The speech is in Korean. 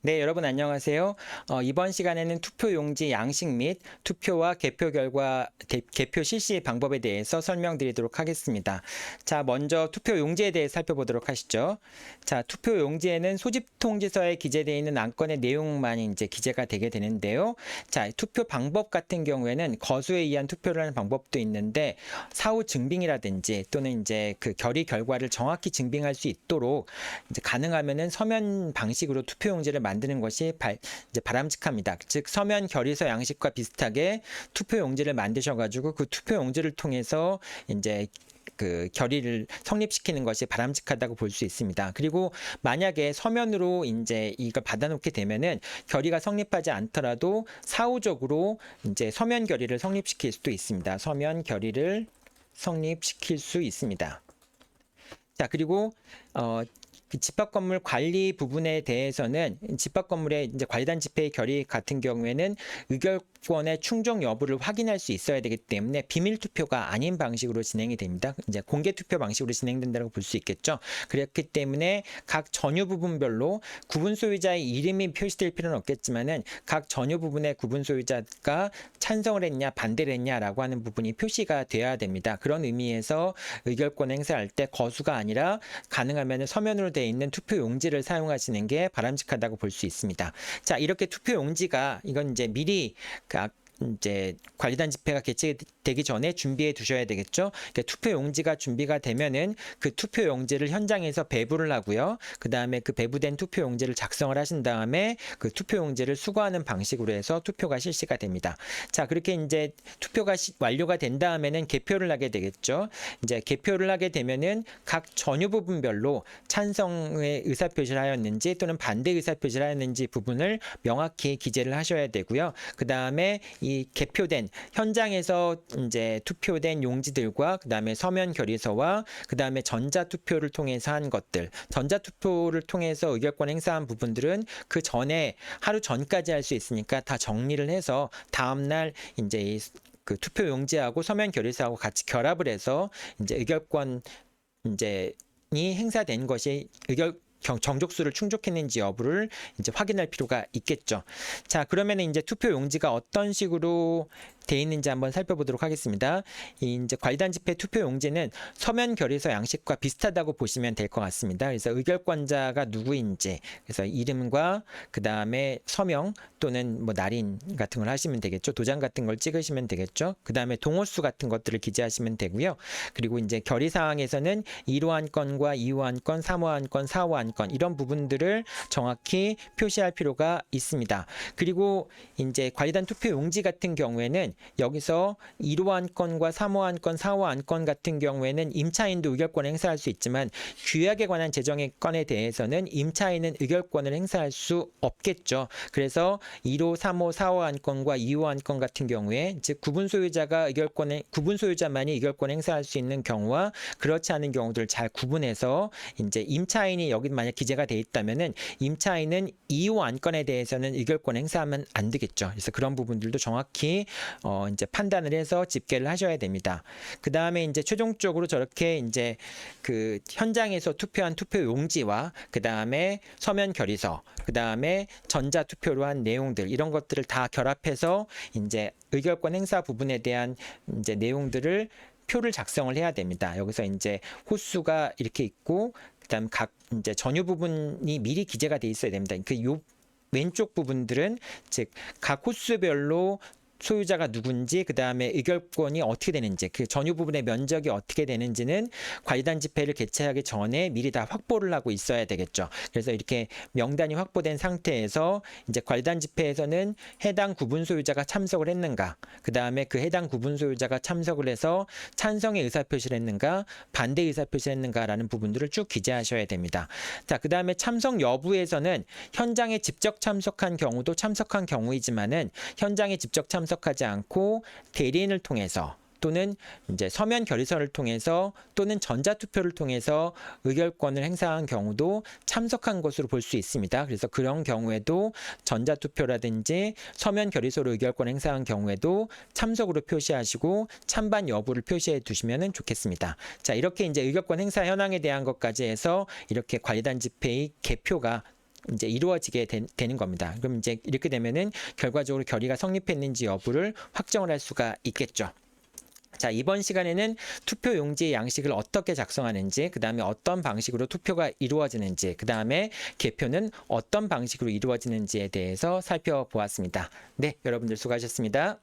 네, 여러분 안녕하세요. 이번 시간에는 투표 용지 양식 및 투표와 개표 결과, 개표 실시 방법에 대해서 설명드리도록 하겠습니다. 자, 먼저 투표 용지에 대해 살펴보도록 하시죠. 자, 투표 용지에는 소집 통지서에 기재되어 있는 안건의 내용만 이제 기재가 되게 되는데요. 자, 투표 방법 같은 경우에는 거수에 의한 투표를 하는 방법도 있는데 사후 증빙이라든지 또는 이제 그 결의 결과를 정확히 증빙할 수 있도록 이제 가능하면은 서면 방식으로 투표 용지를 만드는 것이 이제 바람직합니다. 즉 서면 결의서 양식과 비슷하게 투표 용지를 만드셔가지고 그 투표 용지를 통해서 이제 그 결의를 성립시키는 것이 바람직하다고 볼 수 있습니다. 그리고 만약에 서면으로 이제 이걸 받아놓게 되면은 결의가 성립하지 않더라도 사후적으로 이제 서면 결의를 성립시킬 수도 있습니다. 서면 결의를 성립시킬 수 있습니다. 자, 그리고 그 집합건물 관리 부분에 대해서는 집합건물의 이제 관리단 집회의 결의 같은 경우에는 의결권의 충족 여부를 확인할 수 있어야 되기 때문에 비밀 투표가 아닌 방식으로 진행이 됩니다. 이제 공개 투표 방식으로 진행된다고 볼 수 있겠죠. 그렇기 때문에 각 전유 부분별로 구분 소유자의 이름이 표시될 필요는 없겠지만은 각 전유 부분의 구분 소유자가 찬성을 했냐 반대를 했냐라고 하는 부분이 표시가 되어야 됩니다. 그런 의미에서 의결권 행사할 때 거수가 아니라 가능하면 서면으로 되어 있는 투표 용지를 사용하시는 게 바람직하다고 볼 수 있습니다. 자, 이렇게 투표 용지가 이건 이제 미리 이제 관리단 집회가 개최되기 전에 준비해 두셔야 되겠죠. 그러니까 투표 용지가 준비가 되면은 그 투표 용지를 현장에서 배부를 하고요. 그 다음에 그 배부된 투표 용지를 작성을 하신 다음에 그 투표 용지를 수거하는 방식으로 해서 투표가 실시가 됩니다. 자, 그렇게 이제 투표가 완료가 된 다음에는 개표를 하게 되겠죠. 이제 개표를 하게 되면은 각 전유 부분별로 찬성의 의사표시를 하였는지 또는 반대 의사표시를 하였는지 부분을 명확히 기재를 하셔야 되고요. 그 다음에 이 개표된 현장에서 이제 투표된 용지들과 그 다음에 서면 결의서와 그 다음에 전자 투표를 통해서 한 것들, 전자 투표를 통해서 의결권 행사한 부분들은 그 전에 하루 전까지 할 수 있으니까 다 정리를 해서 다음날 이제 그 투표 용지하고 서면 결의서하고 같이 결합을 해서 이제 의결권 이제 이 행사된 것이 정족수를 충족했는지 여부를 이제 확인할 필요가 있겠죠. 자, 그러면 이제 투표 용지가 어떤 식으로 돼 있는지 한번 살펴보도록 하겠습니다. 이제 관리단 집회 투표 용지는 서면 결의서 양식과 비슷하다고 보시면 될 것 같습니다. 그래서 의결권자가 누구인지, 그래서 이름과 그 다음에 서명 또는 뭐 날인 같은 걸 하시면 되겠죠. 도장 같은 걸 찍으시면 되겠죠. 그 다음에 동호수 같은 것들을 기재하시면 되고요. 그리고 이제 결의 사항에서는 1호 안건과 2호 안건, 3호 안건, 4호 안건 이런 부분들을 정확히 표시할 필요가 있습니다. 그리고 이제 관리단 투표 용지 같은 경우에는 여기서 1호 안건과 3호 안건, 4호 안건 같은 경우에는 임차인도 의결권 행사할 수 있지만 규약에 관한 재정의 건에 대해서는 임차인은 의결권을 행사할 수 없겠죠. 그래서 1호, 3호, 4호 안건과 2호 안건 같은 경우에 즉 구분 소유자만이 의결권 행사할 수 있는 경우와 그렇지 않은 경우들을 잘 구분해서 이제 임차인이 여기 만약 기재가 돼 있다면은 임차인은 2호 안건에 대해서는 의결권 행사하면 안 되겠죠. 그래서 그런 부분들도 정확히 이제 판단을 해서 집계를 하셔야 됩니다. 그 다음에 이제 최종적으로 저렇게 이제 그 현장에서 투표한 투표 용지와 그 다음에 서면 결의서, 그 다음에 전자 투표로 한 내용들 이런 것들을 다 결합해서 이제 의결권 행사 부분에 대한 이제 내용들을 표를 작성을 해야 됩니다. 여기서 이제 호수가 이렇게 있고 그다음 각 이제 전유 부분이 미리 기재가 돼 있어야 됩니다. 그 요 왼쪽 부분들은 즉 각 호수별로 소유자가 누군지 그 다음에 의결권이 어떻게 되는지 그 전유 부분의 면적이 어떻게 되는지는 관리단 집회를 개최하기 전에 미리 다 확보를 하고 있어야 되겠죠. 그래서 이렇게 명단이 확보된 상태에서 이제 관리단 집회에서는 해당 구분 소유자가 참석을 했는가, 그 다음에 그 해당 구분 소유자가 참석을 해서 찬성의 의사표시를 했는가 반대 의사표시를 했는가라는 부분들을 쭉 기재하셔야 됩니다. 자, 그 다음에 참석 여부에서는 현장에 직접 참석한 경우도 참석한 경우이지만은 현장에 직접 참석하지 않고 대리인을 통해서 또는 이제 서면 결의서를 통해서 또는 전자투표를 통해서 의결권을 행사한 경우도 참석한 것으로 볼 수 있습니다. 그래서 그런 경우에도 전자투표라든지 서면 결의서로 의결권 행사한 경우에도 참석으로 표시하시고 찬반 여부를 표시해 두시면 좋겠습니다. 자, 이렇게 이제 의결권 행사 현황에 대한 것까지 해서 이렇게 관리단 집회의 개표가 이제 이루어지게 되는 겁니다. 그럼 이제 이렇게 되면은 결과적으로 결의가 성립했는지 여부를 확정을 할 수가 있겠죠. 자, 이번 시간에는 투표 용지의 양식을 어떻게 작성하는지, 그 다음에 어떤 방식으로 투표가 이루어지는지, 그 다음에 개표는 어떤 방식으로 이루어지는지에 대해서 살펴보았습니다. 네, 여러분들 수고하셨습니다.